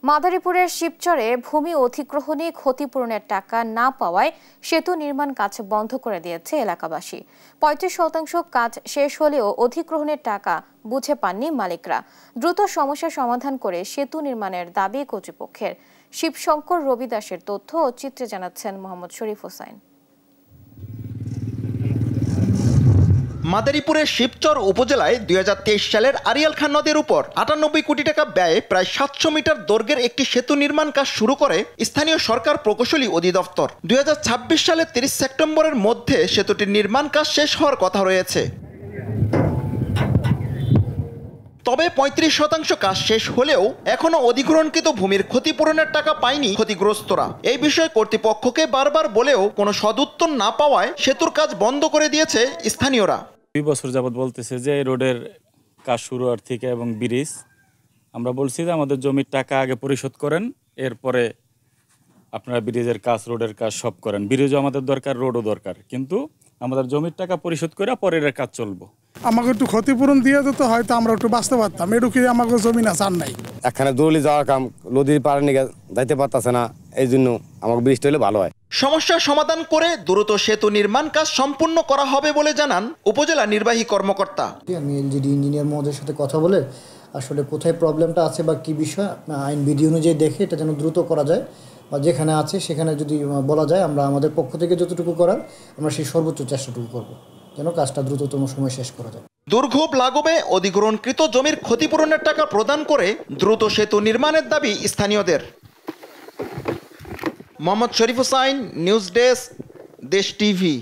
মাদারীপুরের শিবচরে ভূমি অধিগ্রহণে ক্ষতিপূরণের টাকা না পাওয়ায় সেতু নির্মাণ কাজ বন্ধ করে দিয়েছে এলাকাবাসী। ৩৫% কাজ শেষ হলেও অধিগ্রহণের টাকা বুঝে পাননি মালিকরা। দ্রুত সমস্যা সমাধান করে সেতু নির্মাণের দাবি কর্তৃপক্ষের। শিবশঙ্কর রবিদাসের তথ্য ও চিত্রে জানাচ্ছেন মোহাম্মদ শরীফ হোসাইন। মাদারীপুরের শিবচর উপজেলায় ২০২৩ সালের আরিয়াল খান নদের উপর ৯৮ কোটি টাকা ব্যয়ে প্রায় ৭০০ মিটার দৈর্ঘ্যের একটি সেতু নির্মাণ কাজ শুরু করে স্থানীয় সরকার প্রকৌশলী অধিদপ্তর। ২০২৬ সালের ৩০ সেপ্টেম্বরের মধ্যে সেতুটির নির্মাণ কাজ শেষ হওয়ার কথা রয়েছে। তবে ৩৫% কাজ শেষ হলেও এখনো অধিগ্রহণকৃত ভূমির ক্ষতিপূরণের টাকা পায়নি ক্ষতিগ্রস্তরা। এই বিষয়ে কর্তৃপক্ষকে বারবার বলেও কোনো সদুত্তর না পাওয়ায় সেতুর কাজ বন্ধ করে দিয়েছে স্থানীয়রা। ২ বছর যাবৎ বলতেছে যে রোডের কাজ শুরু হওয়ার থেকে এবং ব্রিজ, আমরা বলছি যে আমাদের জমির টাকা আগে পরিশোধ করেন, এরপরে আপনারা ব্রিজের কাজ, রোডের কাজ সব করেন। ব্রিজও আমাদের দরকার, রোডও দরকার, কিন্তু আমাদের জমির টাকা পরিশোধ করে পরের কাজ চলবো। আমাকে একটু ক্ষতিপূরণ দিয়ে দিত, হয়তো আমরা একটু বাঁচতে পারতাম। এটুকু আমাকে জমি না চান নাই। এখানে দৌড়লি যাওয়ার কাম নদীর পাড়ে নিয়ে যাইতে পারতেছে না, এই জন্য আমাকে বৃষ্টি হলে ভালো হয়। সমস্যার সমাধান করে দ্রুত সেতু নির্মাণ কাজ সম্পূর্ণ করা হবে বলে জানান উপজেলা নির্বাহী কর্মকর্তা। আমি এলজিডি ইঞ্জিনিয়ার মহোদয়ের সাথে কথা বলে আসলে কোথায় প্রবলেমটা আছে বা কী বিষয় আইন বিধি অনুযায়ী দেখে এটা যেন দ্রুত করা যায়, বা যেখানে আছে সেখানে যদি বলা যায় আমরা আমাদের পক্ষ থেকে যতটুকু করার আমরা সেই সর্বোচ্চ চেষ্টাটুকু করব যেন কাজটা দ্রুততম সময় শেষ করা যায়। দুর্ভোগ লাঘবে অধিগ্রহণকৃত জমির ক্ষতিপূরণের টাকা প্রদান করে দ্রুত সেতু নির্মাণের দাবি স্থানীয়দের। মোহাম্মদ শরীফ হোসাইন, নিউজ ডেস্ক, দেশ টিভি।